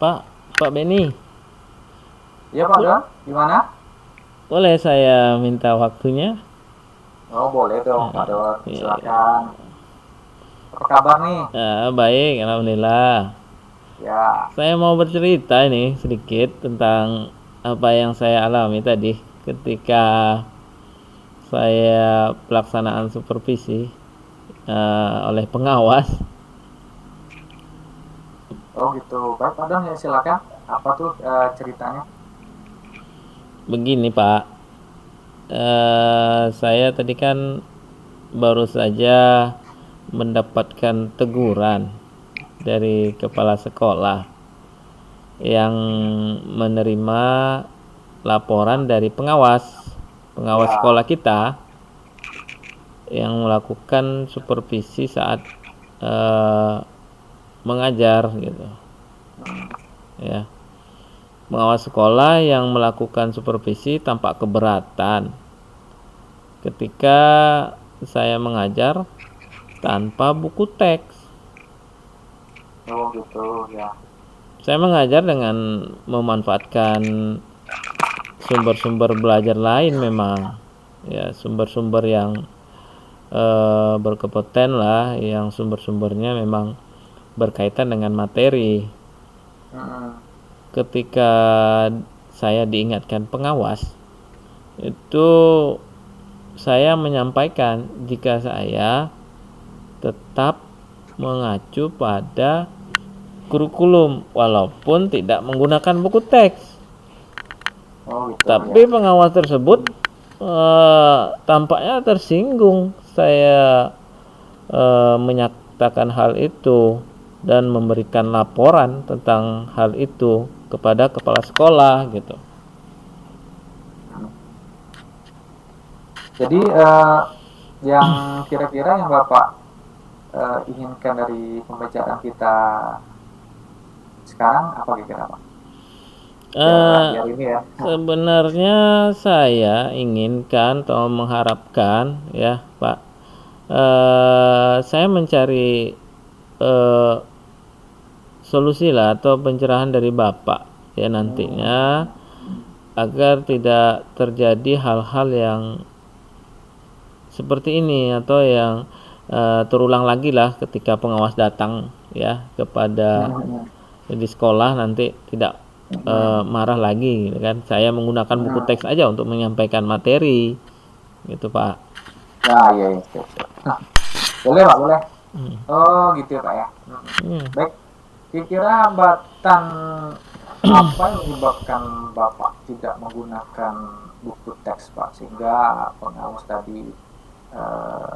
Pak, Pak Beni, Iya Pak Don, gimana? boleh saya minta waktunya? Oh boleh dong Pak Don, Ya, silakan. Apa kabar nih? baik, alhamdulillah. Ya, Saya mau bercerita ini sedikit tentang apa yang saya alami tadi ketika saya pelaksanaan supervisi oleh pengawas. oh gitu. Baik Pak Don ya silakan. Apa tuh ceritanya? Begini Pak, saya tadi kan baru saja mendapatkan teguran dari kepala sekolah yang menerima laporan dari pengawas Ya, sekolah kita yang melakukan supervisi saat eh, mengajar gitu ya. Pengawas sekolah yang melakukan supervisi tampak keberatan ketika saya mengajar tanpa buku teks. oh gitu ya. Saya mengajar dengan memanfaatkan sumber-sumber belajar lain memang, ya, sumber-sumber yang berkompeten lah, yang sumber-sumbernya memang berkaitan dengan materi. Mm-mm. Ketika saya diingatkan pengawas, itu saya menyampaikan jika saya tetap mengacu pada kurikulum walaupun tidak menggunakan buku teks. Oh gitu ya. Tapi pengawas tersebut tampaknya tersinggung saya menyatakan hal itu dan memberikan laporan tentang hal itu kepada kepala sekolah gitu. Jadi yang kira-kira yang Bapak inginkan dari pembicaraan kita sekarang apa kira-kira Pak? Eh, Biar ini ya. Sebenarnya saya inginkan atau mengharapkan ya Pak, saya mencari eh, solusi lah atau pencerahan dari Bapak ya nantinya agar tidak terjadi hal-hal yang seperti ini atau yang terulang lagi lah ketika pengawas datang ya kepada Mm-mm. di sekolah nanti tidak marah lagi gitu kan. Saya menggunakan buku Mm-mm. teks aja untuk menyampaikan materi gitu Pak. Nah, iya, iya, siap, siap. Boleh Pak, boleh. Oh gitu ya Pak ya. Hmm. Baik, kira-kira hambatan apa yang menyebabkan Bapak tidak menggunakan buku teks Pak sehingga pengawas tadi eh,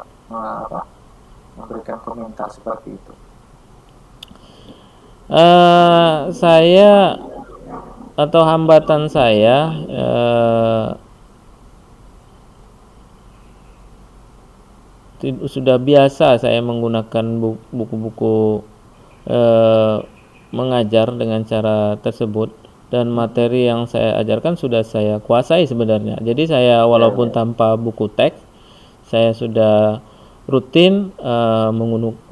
memberikan komentar seperti itu? Saya atau hambatan saya sudah biasa saya menggunakan buku-buku eh, mengajar dengan cara tersebut dan materi yang saya ajarkan sudah saya kuasai sebenarnya. Jadi saya Ya, walaupun ya. tanpa buku teks saya sudah rutin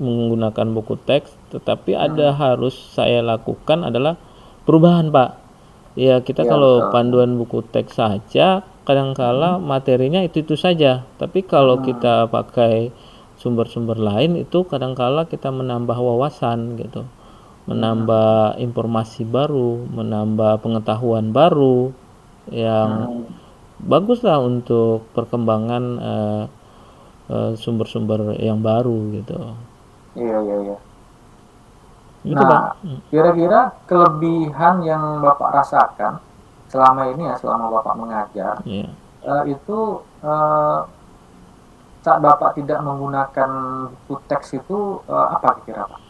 menggunakan buku teks, tetapi ada Hmm, harus saya lakukan adalah perubahan Pak. Ya kita ya kalau betul. panduan buku teks saja kadangkala materinya itu saja. Tapi kalau Hmm, kita pakai sumber-sumber lain itu kadangkala kita menambah wawasan gitu. hmm, Menambah informasi baru, menambah pengetahuan baru yang hmm. baguslah untuk perkembangan sumber-sumber yang baru gitu. Iya, iya, iya. Gitu Nah, Pak. kira-kira kelebihan yang Bapak rasakan selama ini ya, selama Bapak mengajar, Ya. itu saat Bapak tidak menggunakan buku teks itu apa kira Pak?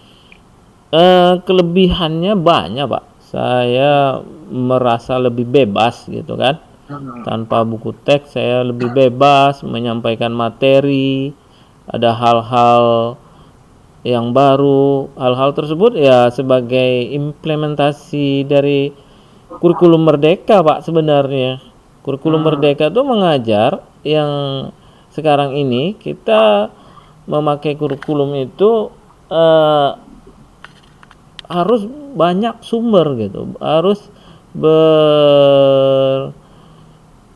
Kelebihannya banyak Pak. Saya merasa lebih bebas gitu kan. Hmm, Tanpa buku teks saya lebih bebas menyampaikan materi. Ada hal-hal yang baru. Hal-hal tersebut ya sebagai implementasi dari kurikulum merdeka Pak sebenarnya. Kurikulum hmm, merdeka itu mengajar yang sekarang ini kita memakai kurikulum itu harus banyak sumber gitu, harus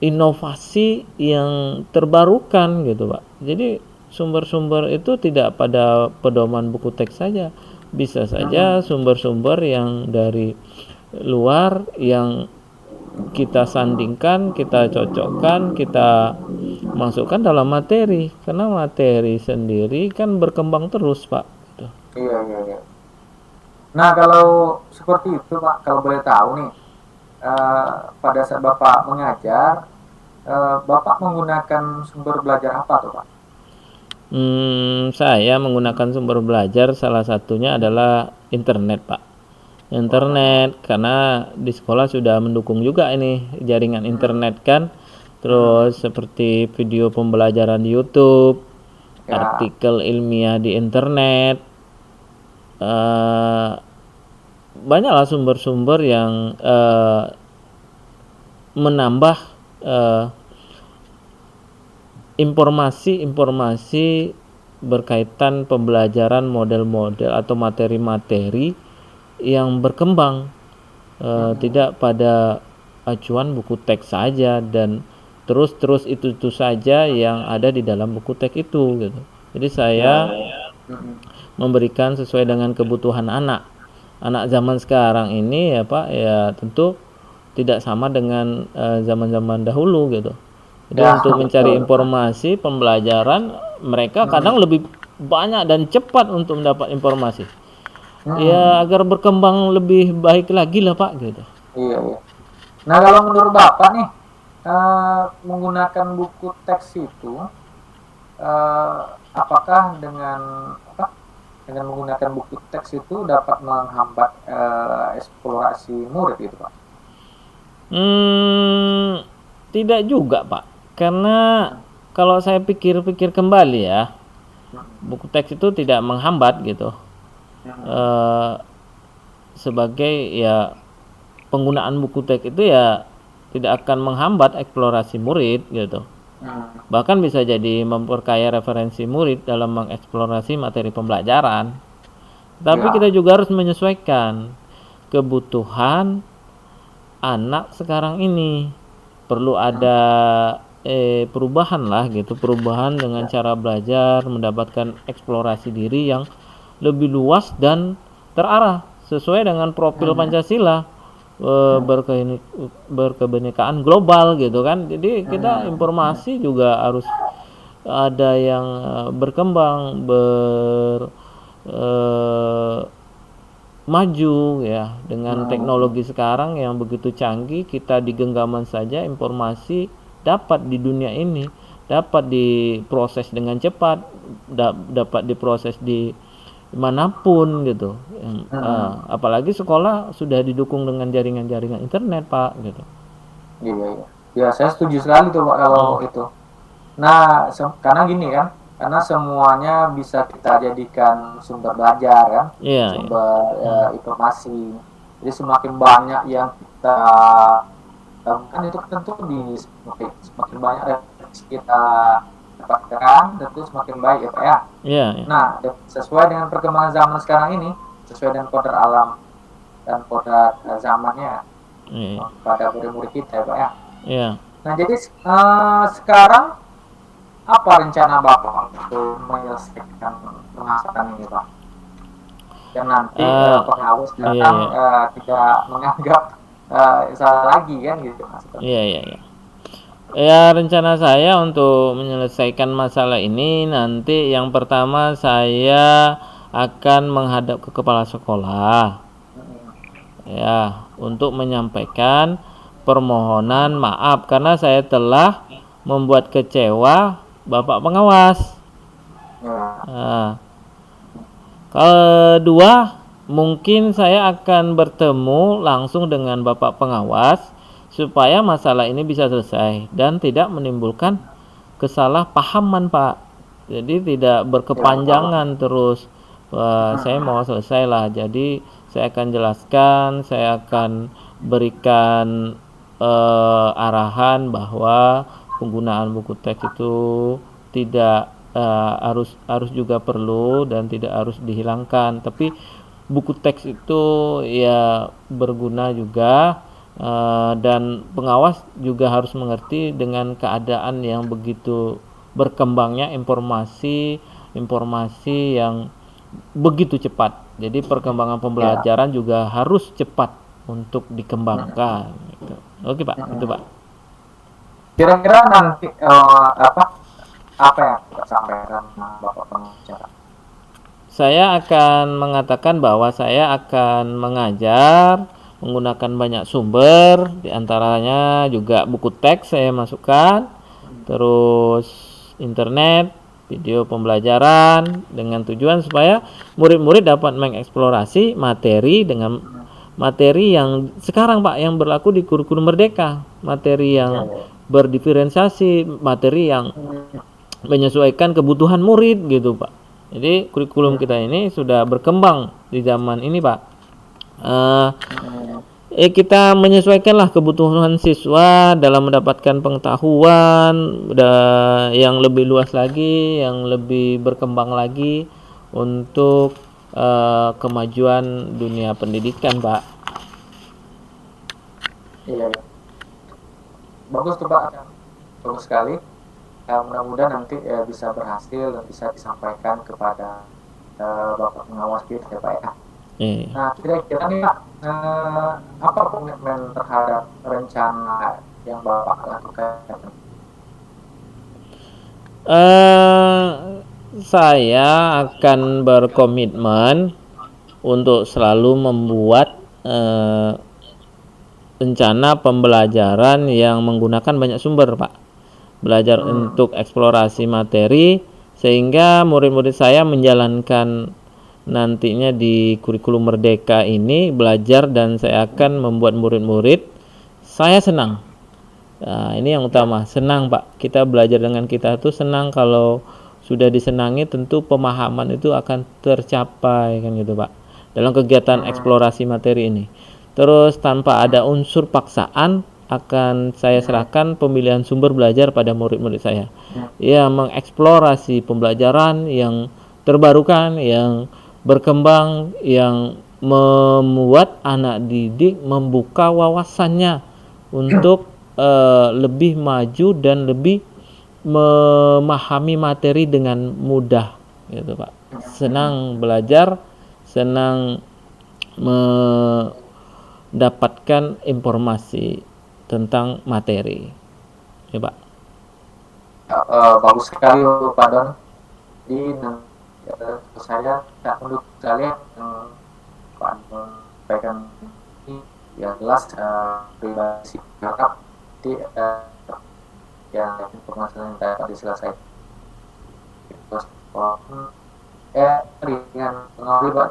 berinovasi yang terbarukan gitu Pak. Jadi sumber-sumber itu tidak pada pedoman buku teks saja, bisa saja sumber-sumber yang dari luar yang kita sandingkan, kita cocokkan, kita masukkan dalam materi, karena materi sendiri kan berkembang terus Pak gitu. Iya, iya, iya. Nah, kalau seperti itu Pak, kalau boleh tahu nih, pada saat Bapak mengajar, Bapak menggunakan sumber belajar apa tuh Pak? Saya menggunakan sumber belajar salah satunya adalah internet Pak. Internet, karena di sekolah sudah mendukung juga ini jaringan internet kan. Terus seperti video pembelajaran di YouTube, Ya, artikel ilmiah di internet, eh, banyaklah sumber-sumber yang menambah eh, informasi-informasi berkaitan pembelajaran model-model atau materi-materi yang berkembang, tidak pada acuan buku teks saja dan terus itu saja yang ada di dalam buku teks itu gitu. Jadi saya memberikan sesuai dengan kebutuhan anak zaman sekarang ini ya Pak, ya tentu tidak sama dengan zaman-zaman dahulu gitu. Jadi ya, untuk mencari betul. informasi pembelajaran, mereka kadang lebih banyak dan cepat untuk mendapat informasi. Ya agar berkembang lebih baik lagi lah Pak gitu. Iya, iya. Nah, kalau menurut Bapak nih, menggunakan buku teks itu, eh, apakah dengan menggunakan buku teks itu dapat menghambat eksplorasi murid gitu Pak? Tidak juga Pak, karena kalau saya pikir-pikir kembali ya, buku teks itu tidak menghambat gitu. Sebagai ya penggunaan buku teks itu ya tidak akan menghambat eksplorasi murid gitu. Bahkan bisa jadi memperkaya referensi murid dalam mengeksplorasi materi pembelajaran. Tapi Ya. kita juga harus menyesuaikan kebutuhan anak sekarang ini. Perlu ada perubahan lah gitu, perubahan dengan cara belajar, mendapatkan eksplorasi diri yang lebih luas dan terarah sesuai dengan profil Pancasila, berkebenekaan global gitu kan. Jadi kita informasi juga harus ada yang berkembang, maju ya dengan teknologi sekarang yang begitu canggih. Kita di genggaman saja informasi dapat di dunia ini, dapat diproses dengan cepat, dapat diproses di manapun gitu. Apalagi sekolah sudah didukung dengan jaringan-jaringan internet Pak gitu. Iya, iya. Ya, saya setuju sekali tuh Pak kalau itu. Nah, karena gini kan, karena semuanya bisa kita jadikan sumber belajar kan, Iya, iya. sumber informasi. Jadi semakin banyak yang kita lakukan itu tentu semakin banyak referensi kita dapatkan, tentu semakin baik ya Pak ya. Iya, iya. Nah, sesuai dengan perkembangan zaman sekarang ini, sesuai dengan kodrat alam dan kodrat zamannya Iya, pada murid-murid kita ya Pak ya. iya. Nah, jadi sekarang apa rencana Bapak untuk menyelesaikan permasalahan ini, Pak? Dan nanti pengawas iya, datang iya. tidak menganggap salah lagi kan gitu, Mas. Iya, iya, iya. Ya, rencana saya untuk menyelesaikan masalah ini nanti yang pertama saya akan menghadap ke kepala sekolah ya untuk menyampaikan permohonan maaf karena saya telah membuat kecewa Bapak pengawas. Ya, Nah, kedua, mungkin saya akan bertemu langsung dengan Bapak pengawas supaya masalah ini bisa selesai dan tidak menimbulkan kesalahpahaman Pak. Jadi tidak berkepanjangan terus. Wah, saya mau selesai lah. Jadi saya akan jelaskan, saya akan berikan arahan bahwa penggunaan buku teks itu tidak harus juga perlu dan tidak harus dihilangkan, tapi buku teks itu ya berguna juga, dan pengawas juga harus mengerti dengan keadaan yang begitu berkembangnya informasi yang begitu cepat. Jadi perkembangan pembelajaran juga harus cepat untuk dikembangkan. Gitu. Oke Pak, itu Pak. Kira-kira nanti apa yang kita sampaikan Bapak pengacara? Saya akan mengatakan bahwa saya akan mengajar menggunakan banyak sumber, diantaranya juga buku teks saya masukkan, terus internet, video pembelajaran, dengan tujuan supaya murid-murid dapat mengeksplorasi materi dengan materi yang sekarang Pak yang berlaku di kurikulum Merdeka, materi yang berdiferensiasi, materi yang menyesuaikan kebutuhan murid gitu Pak. Jadi kurikulum kita ini sudah berkembang di zaman ini Pak. Kita menyesuaikanlah kebutuhan siswa dalam mendapatkan pengetahuan yang lebih luas lagi, yang lebih berkembang lagi untuk kemajuan dunia pendidikan Pak. Iya. Bagus tuh Pak, bagus sekali. Mudah-mudahan nanti bisa berhasil dan bisa disampaikan kepada Bapak pengawas kita ya Pak ya. Nah kira-kira nih Pak, apa komitmen terhadap rencana yang Bapak lakukan? Saya akan berkomitmen untuk selalu membuat rencana pembelajaran yang menggunakan banyak sumber Pak. Belajar untuk eksplorasi materi sehingga murid-murid saya menjalankan nantinya di kurikulum Merdeka ini belajar, dan saya akan membuat murid-murid saya senang. Nah, ini yang utama, senang Pak. Kita belajar dengan kita itu senang. Kalau sudah disenangi tentu pemahaman itu akan tercapai kan gitu Pak. Dalam kegiatan eksplorasi materi ini. Terus tanpa ada unsur paksaan akan saya serahkan pemilihan sumber belajar pada murid-murid saya. Ya, mengeksplorasi pembelajaran yang terbarukan, yang berkembang, yang membuat anak didik membuka wawasannya untuk lebih maju dan lebih memahami materi dengan mudah gitu Pak. Senang belajar, senang mendapatkan informasi tentang materi ya Pak. Bagus sekali Pak Don. Jadi saya tak perlu sekali Pak Don sampaikan ini ya jelas pribadi kakak. Jadi yang informasi yang dapat diselesaikan terus dengan pengawas Pak.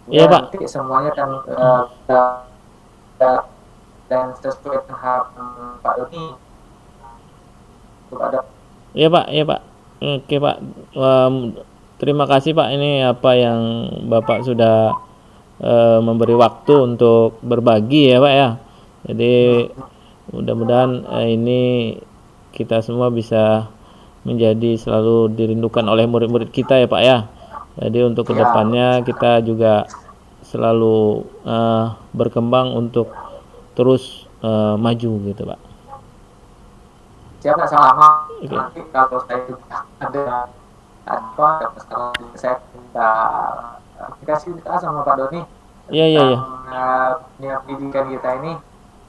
Iya Pak. Nanti semuanya kan dan sesuai tahap Pak Doni ada. Iya Pak, iya Pak. Oke Pak. Terima kasih Pak, ini apa yang Bapak sudah memberi waktu untuk berbagi ya Pak ya. Jadi mudah-mudahan ini kita semua bisa menjadi selalu dirindukan oleh murid-murid kita ya Pak ya. Jadi untuk kedepannya kita juga selalu berkembang untuk terus maju gitu Pak. Siapa sama nanti kalau saya ada masalah saya minta aplikasi kita sama Pak Doni. Iya. Pendidikan kita ini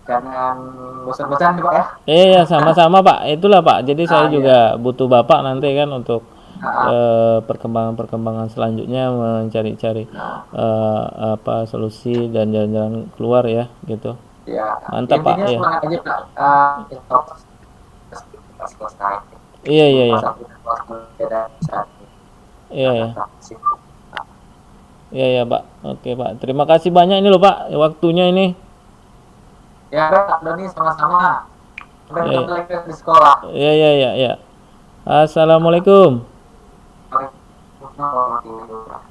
jangan bosan-bosan nih Pak ya. Iya sama-sama Pak. Itulah Pak. Jadi saya juga butuh Bapak nanti kan untuk perkembangan selanjutnya, mencari-cari solusi dan jalan-jalan keluar ya gitu. Ya, mantap Pak ya. Aja, Pak. Selesai. Iya. Iya Pak. Oke Pak. Terima kasih banyak ini loh Pak waktunya ini. Ya Pak Doni sama-sama. Sampai ketemu lagi di sekolah. Iya. Assalamualaikum. Waalaikumsalam warahmatullahi wabarakatuh.